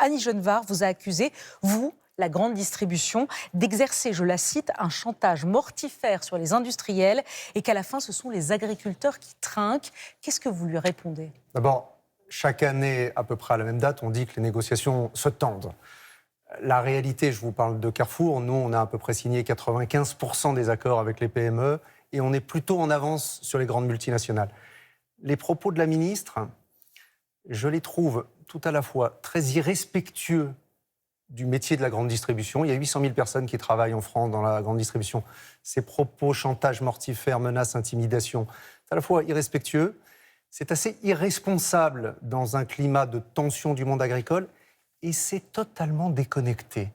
Annie Genevard vous a accusé, vous, la grande distribution, d'exercer, je la cite, un chantage mortifère sur les industriels et qu'à la fin, ce sont les agriculteurs qui trinquent. Qu'est-ce que vous lui répondez? D'abord, chaque année, à peu près à la même date, on dit que les négociations se tendent. La réalité, je vous parle de Carrefour, nous, on a à peu près signé 95% des accords avec les PME et on est plutôt en avance sur les grandes multinationales. Les propos de la ministre, je les trouve tout à la fois très irrespectueux du métier de la grande distribution. Il y a 800 000 personnes qui travaillent en France dans la grande distribution. Ces propos, chantage mortifère, menaces, intimidation, c'est à la fois irrespectueux, c'est assez irresponsable dans un climat de tension du monde agricole et c'est totalement déconnecté.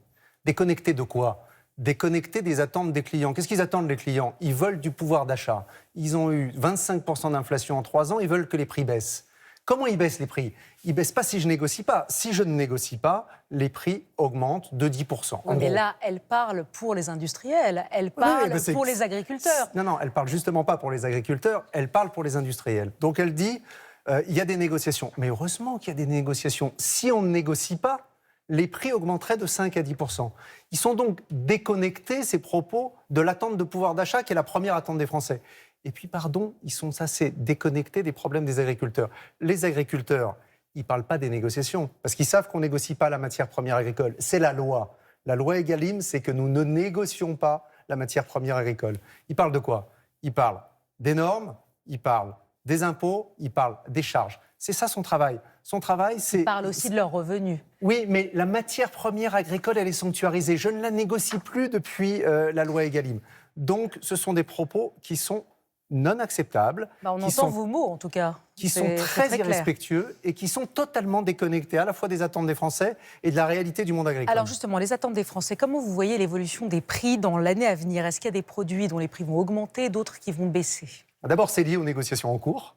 Déconnecté de quoi ? Déconnecté des attentes des clients. Qu'est-ce qu'ils attendent, les clients ? Ils veulent du pouvoir d'achat. Ils ont eu 25% d'inflation en 3 ans, ils veulent que les prix baissent. Comment ils baissent les prix ? Ils ne baissent pas si je négocie pas. Si je ne négocie pas, les prix augmentent de 10%. Oui, mais là, elle parle pour les industriels, elle parle pour les agriculteurs. Non, elle parle justement pas pour les agriculteurs, elle parle pour les industriels. Donc elle dit, il y a des négociations. Mais heureusement qu'il y a des négociations. Si on ne négocie pas, les prix augmenteraient de 5 à 10%. Ils sont donc déconnectés, ces propos, de l'attente de pouvoir d'achat, qui est la première attente des Français. Et puis, pardon, ils sont assez déconnectés des problèmes des agriculteurs. Les agriculteurs, ils ne parlent pas des négociations, parce qu'ils savent qu'on ne négocie pas la matière première agricole. C'est la loi. La loi Egalim, c'est que nous ne négocions pas la matière première agricole. Ils parlent de quoi ? Ils parlent des normes, ils parlent des impôts, ils parlent des charges. C'est ça son travail. Son travail, c'est... Ils parlent aussi de leurs revenus. Oui, mais la matière première agricole, elle est sanctuarisée. Je ne la négocie plus depuis la loi Egalim. Donc, ce sont des propos qui sont non acceptables. On entend vos mots, en tout cas. Qui sont très irrespectueux et qui sont totalement déconnectés à la fois des attentes des Français et de la réalité du monde agricole. Alors justement, les attentes des Français, comment vous voyez l'évolution des prix dans l'année à venir ? Est-ce qu'il y a des produits dont les prix vont augmenter, d'autres qui vont baisser ? D'abord, c'est lié aux négociations en cours.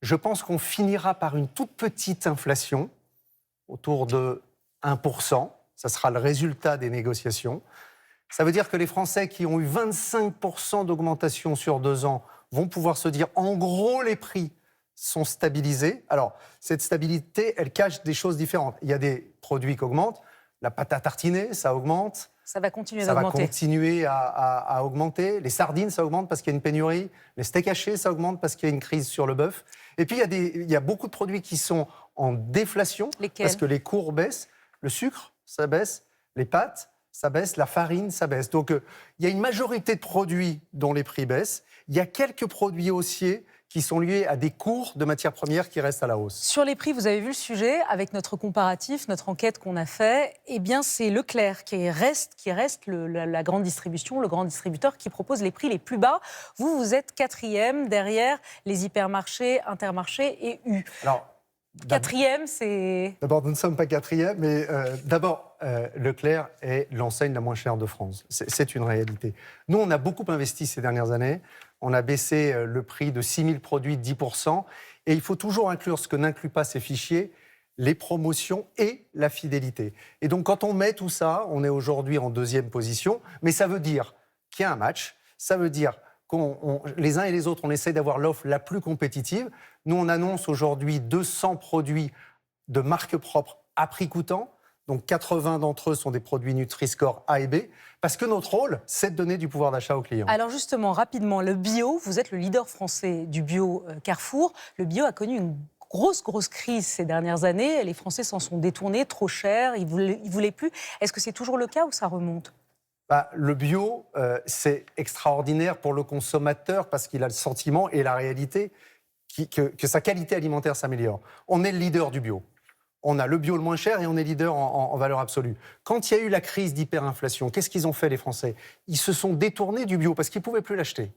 Je pense qu'on finira par une toute petite inflation, autour de 1%. Ça sera le résultat des négociations. Ça veut dire que les Français qui ont eu 25% d'augmentation sur 2 ans vont pouvoir se dire, en gros, les prix sont stabilisés. Alors, cette stabilité, elle cache des choses différentes. Il y a des produits qui augmentent. La pâte à tartiner, ça augmente. Ça va continuer d'augmenter. Ça va continuer à augmenter. Les sardines, ça augmente parce qu'il y a une pénurie. Les steaks hachés, ça augmente parce qu'il y a une crise sur le bœuf. Et puis, il y a beaucoup de produits qui sont en déflation. Lesquels ? Parce que les cours baissent. Le sucre, ça baisse. Les pâtes, ça baisse. La farine, ça baisse. Donc, il y a une majorité de produits dont les prix baissent. Il y a quelques produits haussiers qui sont liés à des cours de matières premières qui restent à la hausse. Sur les prix, vous avez vu le sujet avec notre comparatif, notre enquête qu'on a fait. Eh bien, c'est Leclerc qui reste la grande distribution, le grand distributeur qui propose les prix les plus bas. Vous êtes 4e derrière les hypermarchés, Intermarché et U. Alors, 4e, c'est... D'abord, nous ne sommes pas 4e, mais Leclerc est l'enseigne la moins chère de France. C'est une réalité. Nous, on a beaucoup investi ces dernières années. On a baissé le prix de 6 000 produits de 10%. Et il faut toujours inclure ce que n'inclut pas ces fichiers, les promotions et la fidélité. Et donc, quand on met tout ça, on est aujourd'hui en 2e position. Mais ça veut dire qu'il y a un match. Ça veut dire les uns et les autres, on essaie d'avoir l'offre la plus compétitive. Nous, on annonce aujourd'hui 200 produits de marque propre à prix coûtant. Donc 80 d'entre eux sont des produits Nutri-Score A et B, parce que notre rôle, c'est de donner du pouvoir d'achat aux clients. Alors justement, rapidement, le bio, vous êtes le leader français du bio Carrefour. Le bio a connu une grosse crise ces dernières années. Les Français s'en sont détournés, trop cher, ils voulaient plus. Est-ce que c'est toujours le cas ou ça remonte ? Le bio, c'est extraordinaire pour le consommateur parce qu'il a le sentiment et la réalité que sa qualité alimentaire s'améliore. On est le leader du bio. On a le bio le moins cher et on est leader en valeur absolue. Quand il y a eu la crise d'hyperinflation, qu'est-ce qu'ils ont fait les Français ? Ils se sont détournés du bio parce qu'ils ne pouvaient plus l'acheter.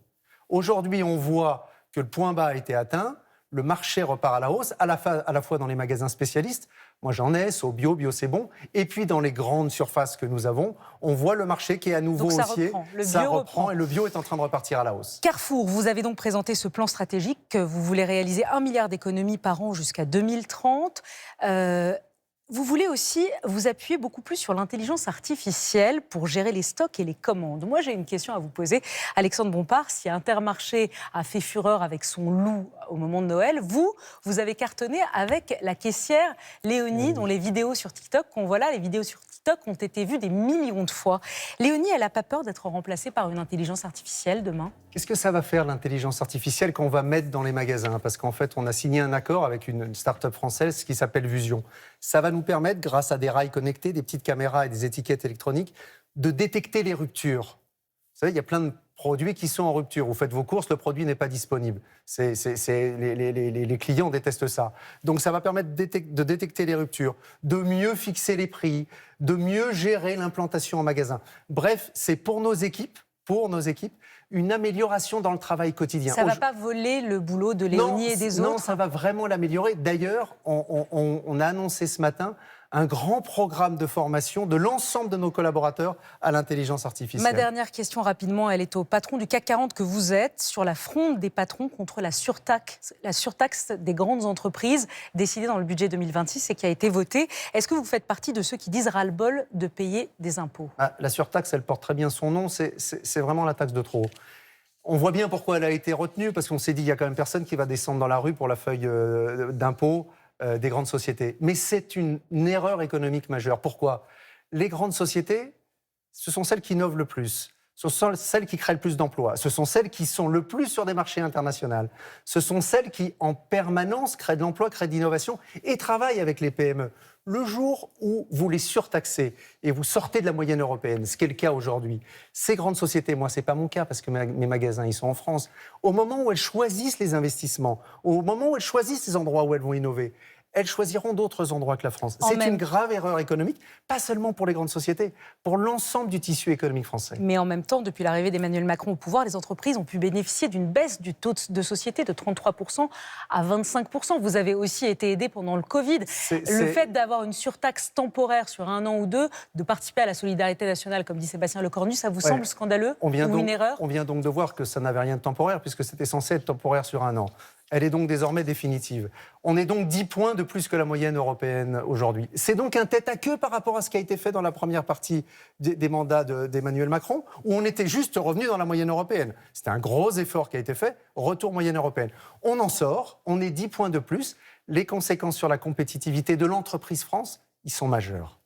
Aujourd'hui, on voit que le point bas a été atteint, le marché repart à la hausse, à la fois dans les magasins spécialistes, moi j'en ai, c'est au bio c'est bon, et puis dans les grandes surfaces que nous avons, on voit le marché qui est à nouveau haussier. Ça reprend et le bio est en train de repartir à la hausse. Carrefour, vous avez donc présenté ce plan stratégique que vous voulez réaliser 1 milliard d'économies par an jusqu'à 2030. Vous voulez aussi vous appuyer beaucoup plus sur l'intelligence artificielle pour gérer les stocks et les commandes. Moi, j'ai une question à vous poser. Alexandre Bompard, si Intermarché a fait fureur avec son loup au moment de Noël, vous avez cartonné avec la caissière Léonie, dont les vidéos sur TikTok, qu'on voit là, les vidéos sur TikTok ont été vues des millions de fois. Léonie, elle n'a pas peur d'être remplacée par une intelligence artificielle demain? Qu'est-ce que ça va faire, l'intelligence artificielle, qu'on va mettre dans les magasins? Parce qu'en fait, on a signé un accord avec une start-up française qui s'appelle Vusion. Ça va nous permettre, grâce à des rails connectés, des petites caméras et des étiquettes électroniques, de détecter les ruptures. Vous savez, il y a plein de produits qui sont en rupture. Vous faites vos courses, le produit n'est pas disponible. Les clients détestent ça. Donc ça va permettre de détecter les ruptures, de mieux fixer les prix, de mieux gérer l'implantation en magasin. Bref, c'est pour nos équipes, une amélioration dans le travail quotidien. Ça ne va pas voler le boulot de Léonie et des autres? Non, ça va vraiment l'améliorer. D'ailleurs, on a annoncé ce matin un grand programme de formation de l'ensemble de nos collaborateurs à l'intelligence artificielle. Ma dernière question rapidement, elle est au patron du CAC 40 que vous êtes, sur la fronde des patrons contre la surtaxe des grandes entreprises décidée dans le budget 2026 et qui a été votée. Est-ce que vous faites partie de ceux qui disent ras-le-bol de payer des impôts? La surtaxe, elle porte très bien son nom, c'est vraiment la taxe de trop. On voit bien pourquoi elle a été retenue, parce qu'on s'est dit qu'il y a quand même personne qui va descendre dans la rue pour la feuille d'impôt des grandes sociétés. Mais c'est une erreur économique majeure. Pourquoi? Les grandes sociétés, ce sont celles qui innovent le plus. Ce sont celles qui créent le plus d'emplois. Ce sont celles qui sont le plus sur des marchés internationaux. Ce sont celles qui, en permanence, créent de l'emploi, créent de l'innovation et travaillent avec les PME. Le jour où vous les surtaxez et vous sortez de la moyenne européenne, ce qui est le cas aujourd'hui, ces grandes sociétés, moi, ce n'est pas mon cas parce que mes magasins, ils sont en France, au moment où elles choisissent les investissements, au moment où elles choisissent les endroits où elles vont innover, elles choisiront d'autres endroits que la France. C'est une grave erreur économique, pas seulement pour les grandes sociétés, pour l'ensemble du tissu économique français. Mais en même temps, depuis l'arrivée d'Emmanuel Macron au pouvoir, les entreprises ont pu bénéficier d'une baisse du taux de société de 33% à 25%. Vous avez aussi été aidé pendant le Covid. Le fait d'avoir une surtaxe temporaire sur 1 an ou 2, de participer à la solidarité nationale, comme dit Sébastien Lecornu, ça vous semble scandaleux ou une erreur? On vient donc de voir que ça n'avait rien de temporaire, puisque c'était censé être temporaire sur 1 an. Elle est donc désormais définitive. On est donc 10 points de plus que la moyenne européenne aujourd'hui. C'est donc un tête-à-queue par rapport à ce qui a été fait dans la première partie des mandats d'Emmanuel Macron, où on était juste revenu dans la moyenne européenne. C'était un gros effort qui a été fait, retour moyenne européenne. On en sort, on est 10 points de plus. Les conséquences sur la compétitivité de l'entreprise France, ils sont majeurs.